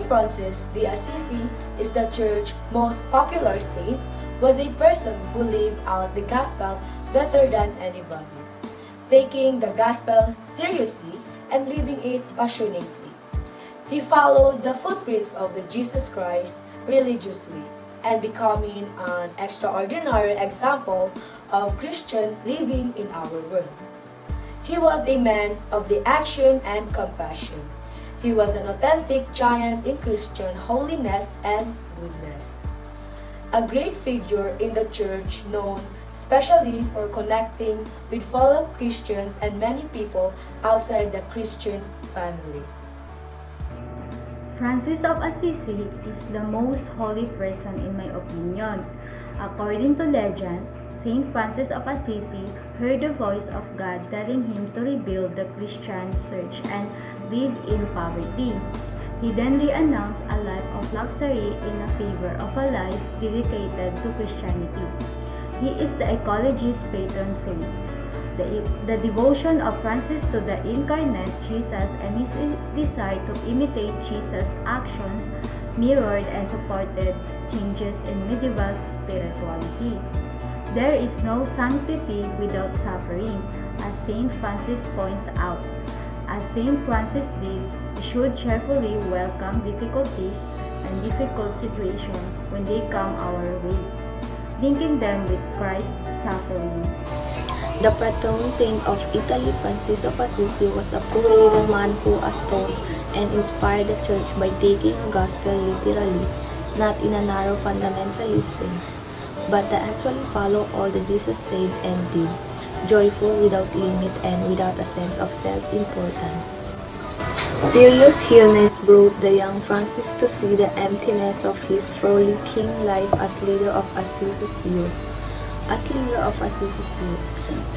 Saint Francis de Assisi is the Church's most popular saint, was a person who lived out the gospel better than anybody, taking the gospel seriously and living it passionately. He followed the footprints of the Jesus Christ religiously and becoming an extraordinary example of Christian living in our world. He was a man of the action and compassion. He was an authentic giant in Christian holiness and goodness. A great figure in the Church known especially for connecting with fellow Christians and many people outside the Christian family. Francis of Assisi is the most holy person in my opinion. According to legend, Saint Francis of Assisi heard the voice of God telling him to rebuild the Christian church and live in poverty. He then renounced a life of luxury in favor of a life dedicated to Christianity. He is the ecologist's patron saint. The devotion of Francis to the incarnate Jesus and his desire to imitate Jesus' actions mirrored and supported changes in medieval spirituality. There is no sanctity without suffering, as Saint Francis points out. As Saint Francis did, we should cheerfully welcome difficulties and difficult situations when they come our way, linking them with Christ's sufferings. The patron saint of Italy, Francis of Assisi, was a poor little man who astonished and inspired the church by taking the gospel literally, not in a narrow fundamentalist sense, but to actually follow all that Jesus said and did, joyful without limit and without a sense of self-importance. Serious illness brought the young Francis to see the emptiness of his frolicking life as leader of Assisi's youth. As leader of Assisi's youth,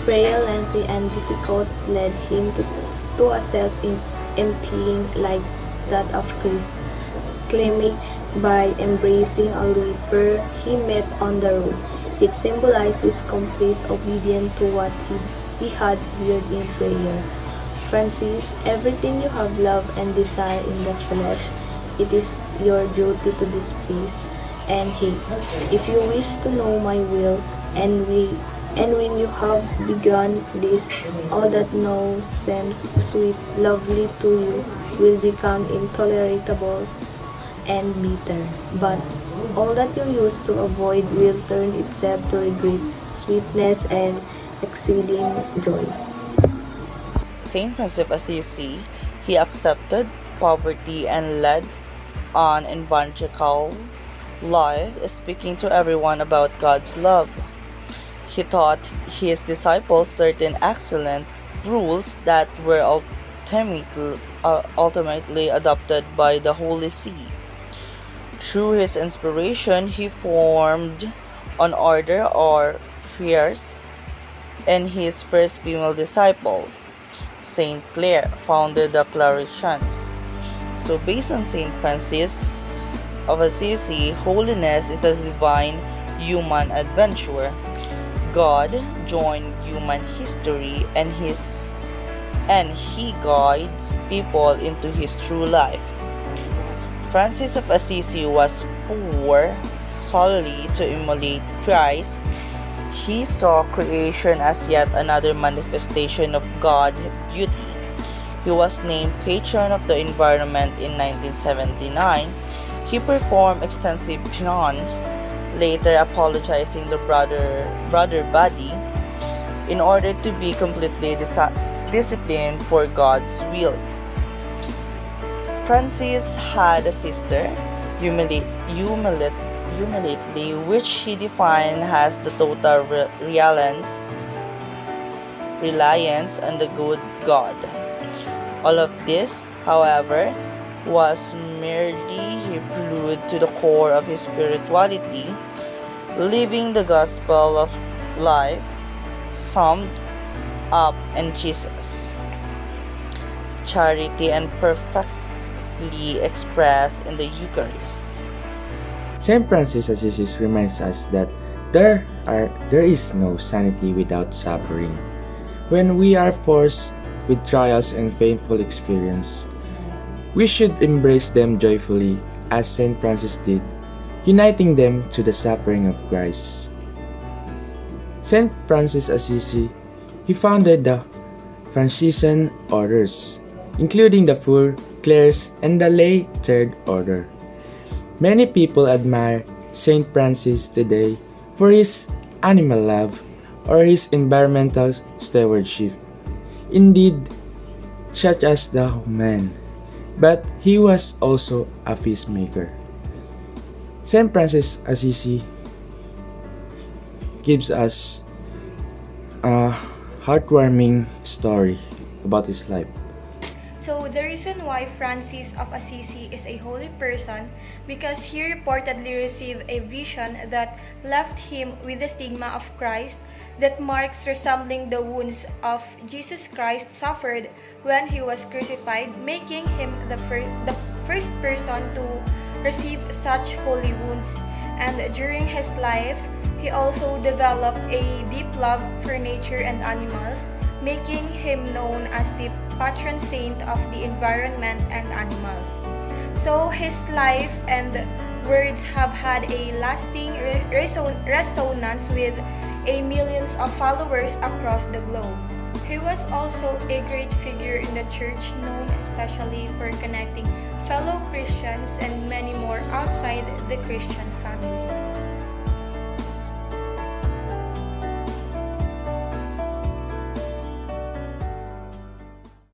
prayer, lengthy and difficult, led him to a self-emptying like that of Christ, claiming by embracing a reaper he met on the road. It symbolizes complete obedience to what he had heard in prayer. Francis, everything you have loved and desired in the flesh, it is your duty to displease and hate. If you wish to know my will, and when you have begun this, all that now seems sweet, lovely to you will become intolerable and bitter. But all that you used to avoid will turn itself to regret, sweetness, and exceeding joy. Saint Francis of Assisi, he accepted poverty and led an evangelical life, speaking to everyone about God's love. He taught his disciples certain excellent rules that were ultimately adopted by the Holy See. Through his inspiration, he formed an order or friars, and his first female disciple, Saint Clare, founded the Claretians. So based on Saint Francis of Assisi, holiness is a divine human adventure. God joined human history and he guides people into his true life. Francis of Assisi was poor solely to emulate Christ. He saw creation as yet another manifestation of God's beauty. He was named patron of the environment in 1979. He performed extensive penance, later apologizing the brother body in order to be completely disciplined for God's will. Francis had a sister, humility, which he defined as the total reliance on the good God. All of this, however, was merely a prelude to the core of his spirituality, living the gospel of life summed up in Jesus, charity and perfectly expressed in the Eucharist. Saint Francis of Assisi reminds us that there is no sanity without suffering. When we are forced with trials and painful experience, We should embrace them joyfully as Saint Francis did, uniting them to the suffering of Christ. Saint Francis Assisi, he founded the Franciscan orders, including the Four Clares and the Lay Third Order. Many people admire Saint Francis today for his animal love or his environmental stewardship. Indeed, such as the man, but he was also a peacemaker. Saint Francis Assisi gives us a heartwarming story about his life. So the reason why Francis of Assisi is a holy person because he reportedly received a vision that left him with the stigma of Christ that marks resembling the wounds of Jesus Christ suffered when he was crucified, making him the first person to receive such holy wounds. And during his life, he also developed a deep love for nature and animals, making him known as the patron saint of the environment and animals. So his life and words have had a lasting resonance with millions of followers across the globe. He was also a great figure in the church, known especially for connecting fellow Christians and many more outside the Christian family.